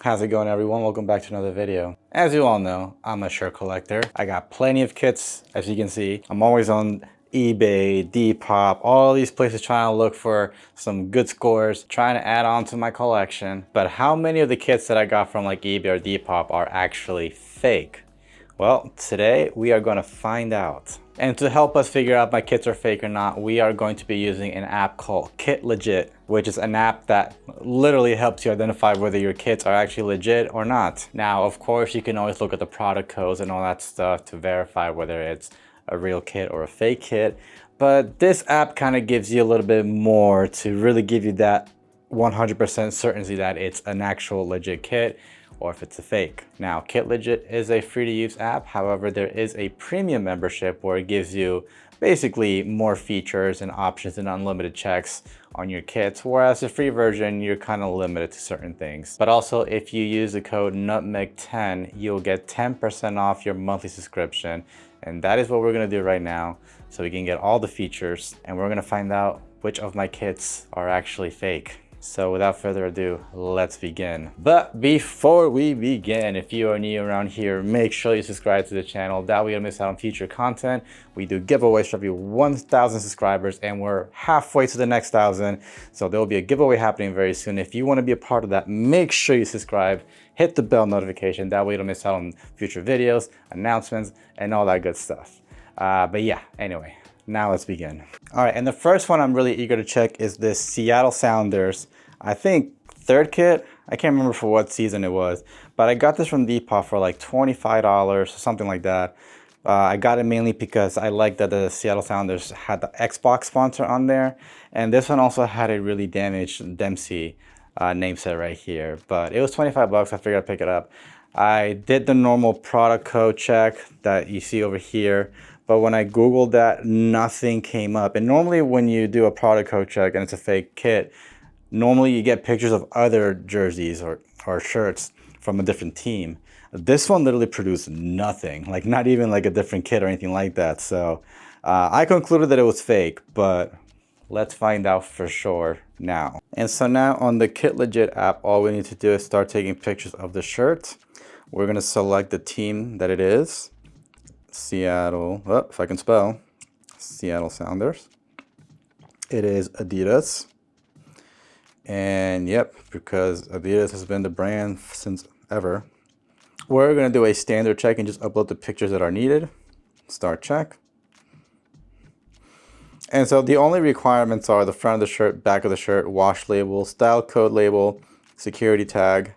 How's it going, everyone? Welcome back to another video. As you all know, I'm a shirt collector. I got plenty of kits, as you can see. I'm always on eBay, Depop, all these places trying to look for some good scores, trying to add on to my collection. But how many of the kits that I got from like eBay or Depop are actually fake? Well, today we are going to find out. And to help us figure out if my kits are fake or not, we are going to be using an app called KitLegit, which is an app that literally helps you identify whether your kits are actually legit or not. Now, of course, you can always look at the product codes and all that stuff to verify whether it's a real kit or a fake kit. But this app kind of gives you a little bit more to really give you that 100% certainty that it's an actual legit kit or if it's a fake. Now, KitLegit is a free to use app. However, there is a premium membership where it gives you basically more features and options and unlimited checks on your kits, whereas the free version, you're kind of limited to certain things. But also, if you use the code Nutmeg10, you'll get 10% off your monthly subscription. And that is what we're gonna do right now, so we can get all the features, and we're gonna find out which of my kits are actually fake. So without further ado, let's begin. But before we begin, if you are new around here, make sure you subscribe to the channel. That way you don't miss out on future content. We do giveaways for every 1,000 subscribers, and we're halfway to the next 1,000. So there will be a giveaway happening very soon. If you want to be a part of that, make sure you subscribe, hit the bell notification. That way you don't miss out on future videos, announcements, and all that good stuff. But yeah, anyway. Now let's begin. All right, and the first one I'm really eager to check is this Seattle Sounders, I think third kit. I can't remember for what season it was, but I got this from Depop for like $25 or something like that. I got it mainly because I liked that the Seattle Sounders had the Xbox sponsor on there, and this one also had a really damaged Dempsey name set right here, but it was 25 bucks. I figured I'd pick it up. I did the normal product code check that you see over here, but when I Googled that, nothing came up. And normally when you do a product code check and it's a fake kit, normally you get pictures of other jerseys or shirts from a different team. This one literally produced nothing, like not even like a different kit or anything like that. So I concluded that it was fake, but let's find out for sure now. And so now on the KitLegit app, all we need to do is start taking pictures of the shirt. We're gonna select the team that it is. Seattle, oh, if I can spell, Seattle Sounders. It is Adidas. And yep, because Adidas has been the brand since ever. We're gonna do a standard check and just upload the pictures that are needed. Start check. And so the only requirements are the front of the shirt, back of the shirt, wash label, style code label, security tag,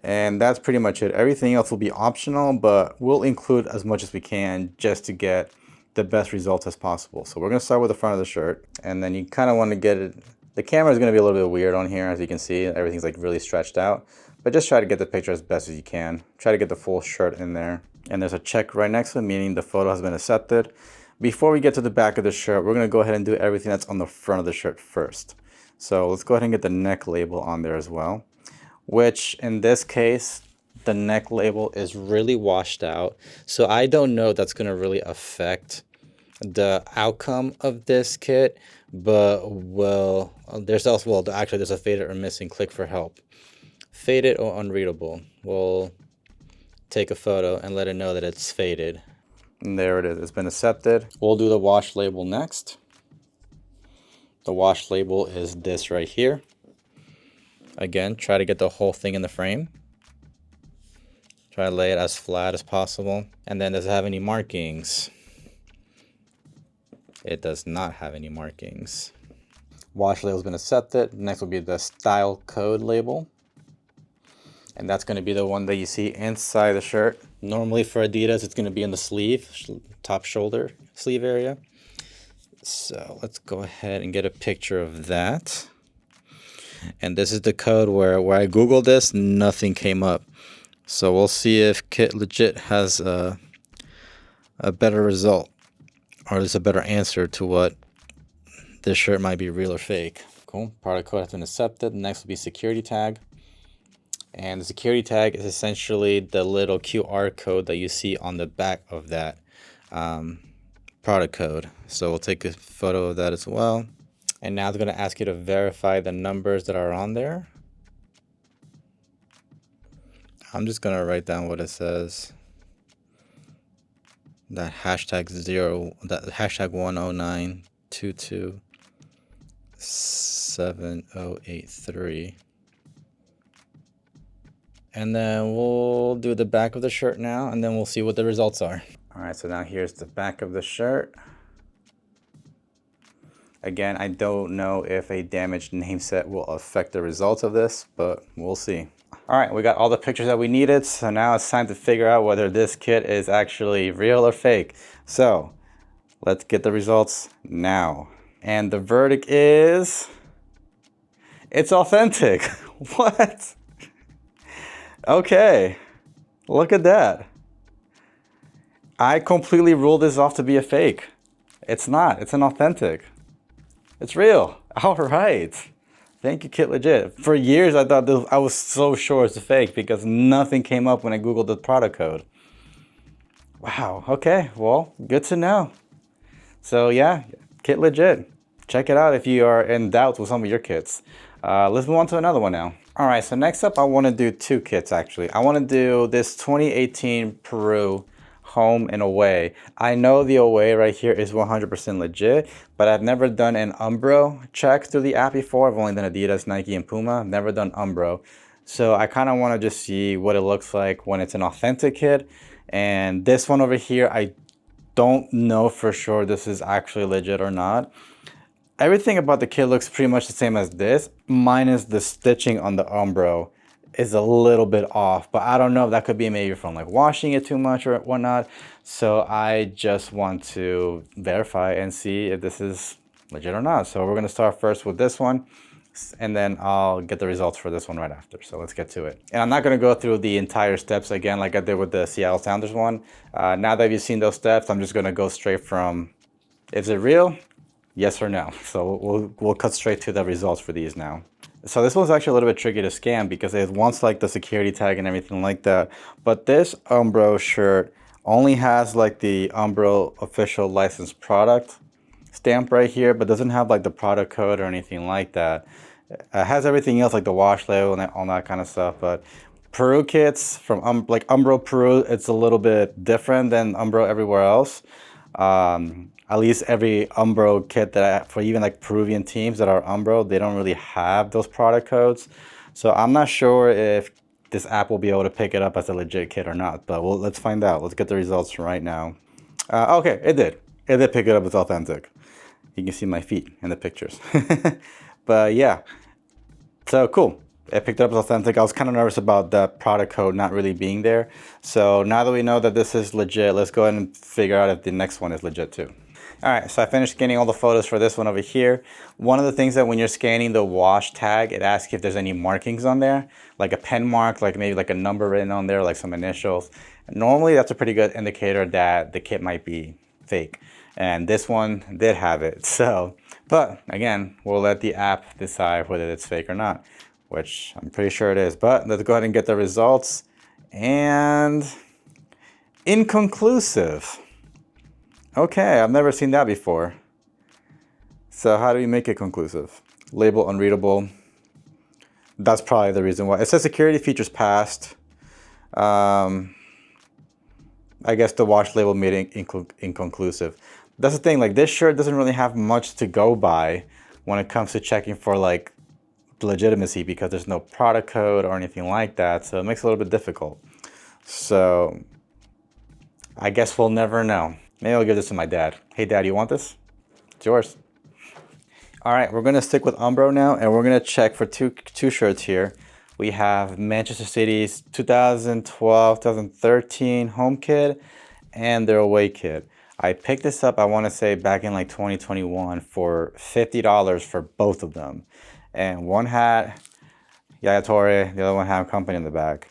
and that's pretty much it. Everything else will be optional, but we'll include as much as we can just to get the best results as possible. So we're gonna start with the front of the shirt, and then you kind of want to get it. The camera is gonna be a little bit weird on here, as you can see. Everything's like really stretched out, but just try to get the picture as best as you can. Try to get the full shirt in there. And there's a check right next to it, meaning the photo has been accepted. Before we get to the back of the shirt, we're gonna go ahead and do everything that's on the front of the shirt first. So let's go ahead and get the neck label on there as well, which in this case, the neck label is really washed out. So I don't know if that's gonna really affect the outcome of this kit, but well, there's also, well, actually there's a faded or missing, click for help. Faded or unreadable. We'll take a photo and let it know that it's faded. And there it is, it's been accepted. We'll do the wash label next. The wash label is this right here. Again, try to get the whole thing in the frame. Try to lay it as flat as possible. And then does it have any markings? It does not have any markings. Wash label's been accepted. Next will be the style code label. And that's gonna be the one that you see inside the shirt. Normally for Adidas, it's gonna be in the sleeve, top shoulder sleeve area. So let's go ahead and get a picture of that. And this is the code where I Googled this, nothing came up. So we'll see if KitLegit has a better result, or there's a better answer to what this shirt might be real or fake. Cool, product code has been accepted. Next will be security tag. And the security tag is essentially the little QR code that you see on the back of that product code. So we'll take a photo of that as well. And now it's going to ask you to verify the numbers that are on there. I'm just gonna write down what it says. That hashtag 109227083. And then we'll do the back of the shirt now, and then we'll see what the results are. All right, so now here's the back of the shirt. Again, I don't know if a damaged name set will affect the results of this, but we'll see. All right, we got all the pictures that we needed, so now it's time to figure out whether this kit is actually real or fake. So let's get the results now. And the verdict is, it's authentic. What? Okay, look at that. I completely ruled this off to be a fake. It's not, it's an authentic. It's real. All right. Thank you, KitLegit. For years, I thought I was so sure it's a fake because nothing came up when I Googled the product code. Wow. Okay. Well, good to know. So yeah, KitLegit. Check it out if you are in doubt with some of your kits. Let's move on to another one now. All right. So next up, I want to do two kits actually. I want to do this 2018 Peru home and away. I know the away right here is 100% legit, but I've never done an Umbro check through the app before. I've only done Adidas, Nike, and Puma. I've never done Umbro. So I kind of want to just see what it looks like when it's an authentic kit. And this one over here, I don't know for sure this is actually legit or not. Everything about the kit looks pretty much the same as this, minus the stitching on the Umbro is a little bit off, but I don't know if that could be maybe from like washing it too much or whatnot. So I just want to verify and see if this is legit or not. So we're gonna start first with this one, and then I'll get the results for this one right after. So let's get to it. And I'm not gonna go through the entire steps again like I did with the Seattle Sounders one. Now that you've seen those steps, I'm just gonna go straight from, is it real? Yes or no. So we'll cut straight to the results for these now. So this one's actually a little bit tricky to scam because it wants like the security tag and everything like that. But this Umbro shirt only has like the Umbro official licensed product stamp right here, but doesn't have like the product code or anything like that. It has everything else like the wash label and all that kind of stuff. But Peru kits from like Umbro Peru, it's a little bit different than Umbro everywhere else. At least every Umbro kit that for even like Peruvian teams that are Umbro, they don't really have those product codes. So I'm not sure if this app will be able to pick it up as a legit kit or not, but let's find out. Let's get the results right now. Okay, it did. It did pick it up as authentic. You can see my feet in the pictures. But yeah, so cool. It picked it up as authentic. I was kind of nervous about the product code not really being there. So now that we know that this is legit, let's go ahead and figure out if the next one is legit too. All right, so I finished scanning all the photos for this one over here. One of the things that when you're scanning the wash tag, it asks if there's any markings on there, like a pen mark, like maybe like a number written on there, like some initials. Normally, that's a pretty good indicator that the kit might be fake. And this one did have it. So, but again, we'll let the app decide whether it's fake or not, which I'm pretty sure it is. But let's go ahead and get the results. And inconclusive. Okay, I've never seen that before. So how do we make it conclusive? Label unreadable. That's probably the reason why. It says security features passed. I guess the wash label made it inconclusive. That's the thing, like this shirt doesn't really have much to go by when it comes to checking for like legitimacy because there's no product code or anything like that. So it makes it a little bit difficult. So I guess we'll never know. Maybe I'll give this to my dad. Hey dad, you want this? It's yours. All right, we're gonna stick with Umbro now and we're gonna check for two shirts here. We have Manchester City's 2012-2013 home kit and their away kit. I picked this up, I wanna say back in like 2021 for $50 for both of them. And one had Yaya Toure, the other one had Company in the back.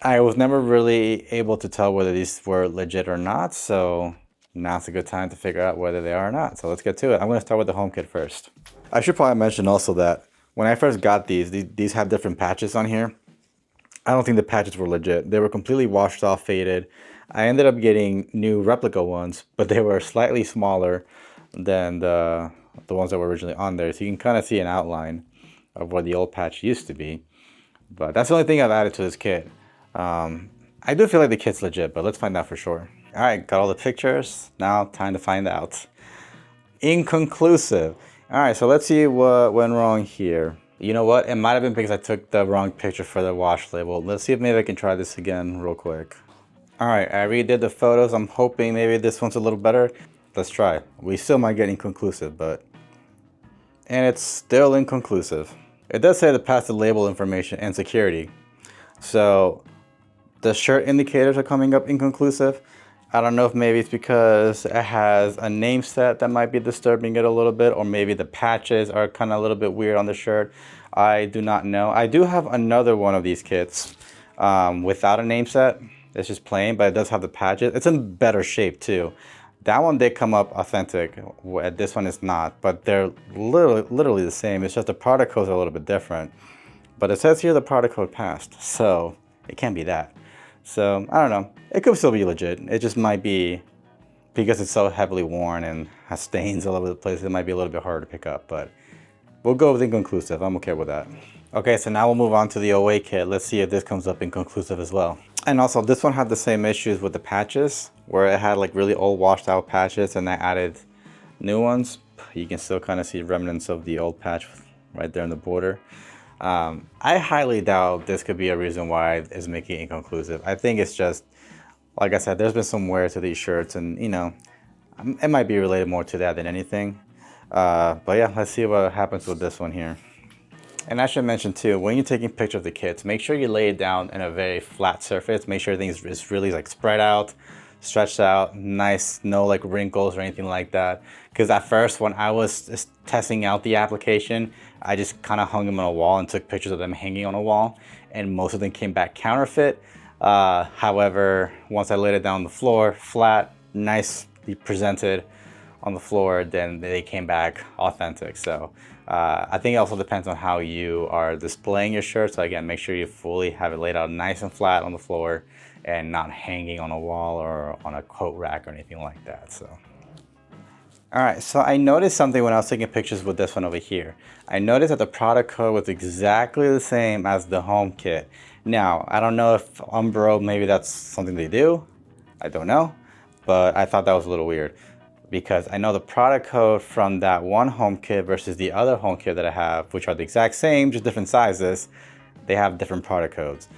I was never really able to tell whether these were legit or not, so now's a good time to figure out whether they are or not. So let's get to it. I'm going to start with the home kit first. I should probably mention also that when I first got these have different patches on here. I don't think the patches were legit. They were completely washed off, faded. I ended up getting new replica ones, but they were slightly smaller than the ones that were originally on there. So you can kind of see an outline of where the old patch used to be. But that's the only thing I've added to this kit. I do feel like the kit's legit, but let's find out for sure. All right, got all the pictures. Now time to find out. Inconclusive. All right, so let's see what went wrong here. You know what? It might have been because I took the wrong picture for the wash label. Let's see if maybe I can try this again real quick. All right, I redid the photos. I'm hoping maybe this one's a little better. Let's try. We still might get inconclusive, but... And it's still inconclusive. It does say to pass the label information and security. So the shirt indicators are coming up inconclusive. I don't know if maybe it's because it has a name set that might be disturbing it a little bit, or maybe the patches are kind of a little bit weird on the shirt. I do not know. I do have another one of these kits without a name set. It's just plain, but it does have the patches. It's in better shape too. That one did come up authentic. This one is not, but they're literally the same. It's just the product codes are a little bit different. But it says here the product code passed, so it can't be that. So I don't know. It could still be legit. It just might be, because it's so heavily worn and has stains all over the place, it might be a little bit harder to pick up, but we'll go with inconclusive. I'm okay with that. Okay, so now we'll move on to the OA kit. Let's see if this comes up inconclusive as well. And also this one had the same issues with the patches, where it had like really old washed out patches and I added new ones. You can still kind of see remnants of the old patch right there in the border. I highly doubt this could be a reason why it's making it inconclusive. I think it's just, like I said, there's been some wear to these shirts and, you know, it might be related more to that than anything. But yeah, let's see what happens with this one here. And I should mention too, when you're taking pictures of the kits, make sure you lay it down in a very flat surface. Make sure everything is really like spread out, stretched out, nice, no like wrinkles or anything like that. Because at first when I was just testing out the application, I just kind of hung them on a wall and took pictures of them hanging on a wall, and most of them came back counterfeit. However, once I laid it down on the floor, flat, nicely presented on the floor, then they came back authentic. So I think it also depends on how you are displaying your shirt. So again, make sure you fully have it laid out nice and flat on the floor and not hanging on a wall or on a coat rack or anything like that. So. All right, so I noticed something when I was taking pictures with this one over here. I noticed that the product code was exactly the same as the home kit. Now, I don't know if Umbro, maybe that's something they do. I don't know, but I thought that was a little weird because I know the product code from that one home kit versus the other home kit that I have, which are the exact same, just different sizes, they have different product codes.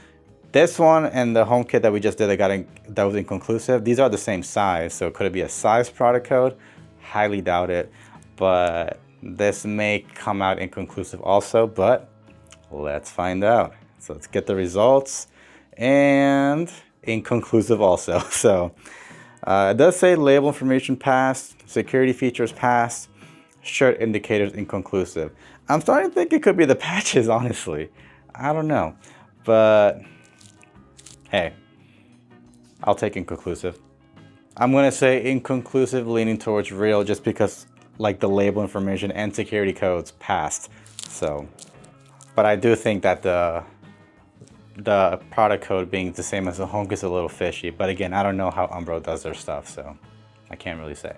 This one and the home kit that we just did that was inconclusive, these are the same size, so could it be a size product code? Highly doubt it, but this may come out inconclusive also, but let's find out. So let's get the results, and inconclusive also. So it does say label information passed, security features passed, shirt indicators inconclusive. I'm starting to think it could be the patches, honestly. I don't know, but hey, I'll take inconclusive. I'm gonna say inconclusive, leaning towards real, just because like the label information and security codes passed. So, but I do think that the product code being the same as the home is a little fishy. But again, I don't know how Umbro does their stuff, so I can't really say.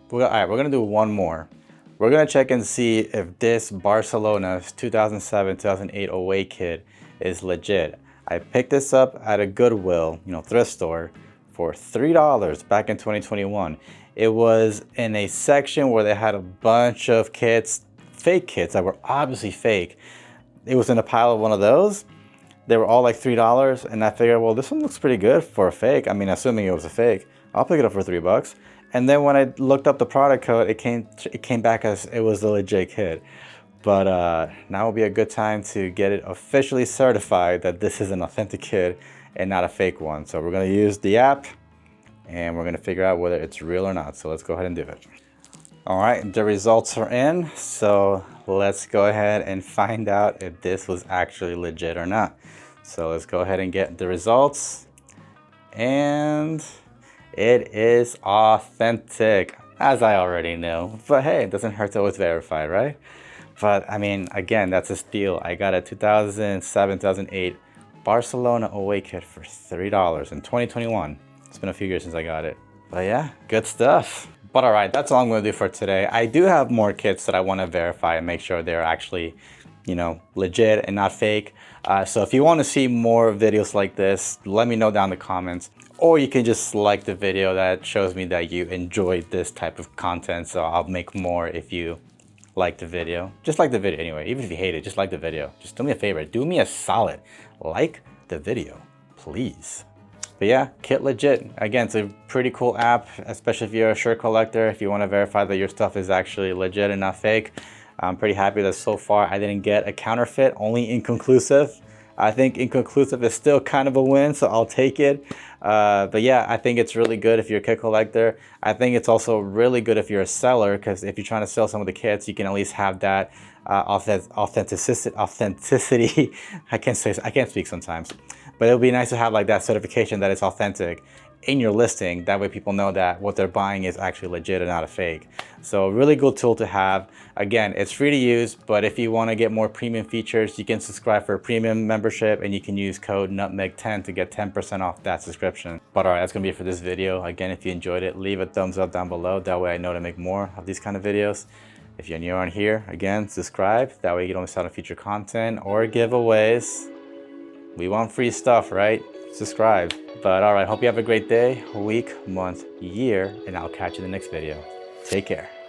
But all right, we're gonna do one more. We're gonna check and see if this Barcelona's 2007-2008 away kit is legit. I picked this up at a Goodwill, thrift store, for $3 back in 2021. It was in a section where they had a bunch of kits, fake kits that were obviously fake. It was in a pile of one of those. They were all like $3, and I figured, well, this one looks pretty good for a fake. I mean, assuming it was a fake, I'll pick it up for $3. And then when I looked up the product code, it came back as it was the legit kit. But now will be a good time to get it officially certified that this is an authentic kit and not a fake one. So we're gonna use the app and we're gonna figure out whether it's real or not. So let's go ahead and do it. All right, the results are in. So let's go ahead and find out if this was actually legit or not. So let's go ahead and get the results. And it is authentic, as I already know. But hey, it doesn't hurt to always verify, right? But I mean, again, that's a steal. I got a 2007, 2008 Barcelona away kit for $3 in 2021. It's been a few years since I got it. But yeah, good stuff. But all right, that's all I'm gonna do for today. I do have more kits that I wanna verify and make sure they're actually, legit and not fake. So if you want to see more videos like this, let me know down in the comments. Or you can just like the video. That shows me that you enjoyed this type of content. So I'll make more if you like the video. Just like the video anyway. Even if you hate it, just like the video. Just do me a favor. Do me a solid. Like the video, please. But yeah, KitLegit. Again, it's a pretty cool app, especially if you're a shirt collector. If you want to verify that your stuff is actually legit and not fake. I'm pretty happy that so far I didn't get a counterfeit, only inconclusive. I think inconclusive is still kind of a win, so I'll take it. But yeah, I think it's really good if you're a kit collector. I think it's also really good if you're a seller, because if you're trying to sell some of the kits, you can at least have that authenticity. I can't speak sometimes, but it would be nice to have like that certification that it's authentic in your listing. That way people know that what they're buying is actually legit and not a fake. So a really good tool to have. Again, it's free to use, but if you want to get more premium features, you can subscribe for a premium membership and you can use code Nutmeg10 to get 10% off that subscription. But all right, that's gonna be it for this video. Again, if you enjoyed it, leave a thumbs up down below. That way I know to make more of these kind of videos. If you're new on here, again, subscribe. That way you don't miss out on future content or giveaways. We want free stuff, right? Subscribe. But all right, hope you have a great day, week, month, year, and I'll catch you in the next video. Take care.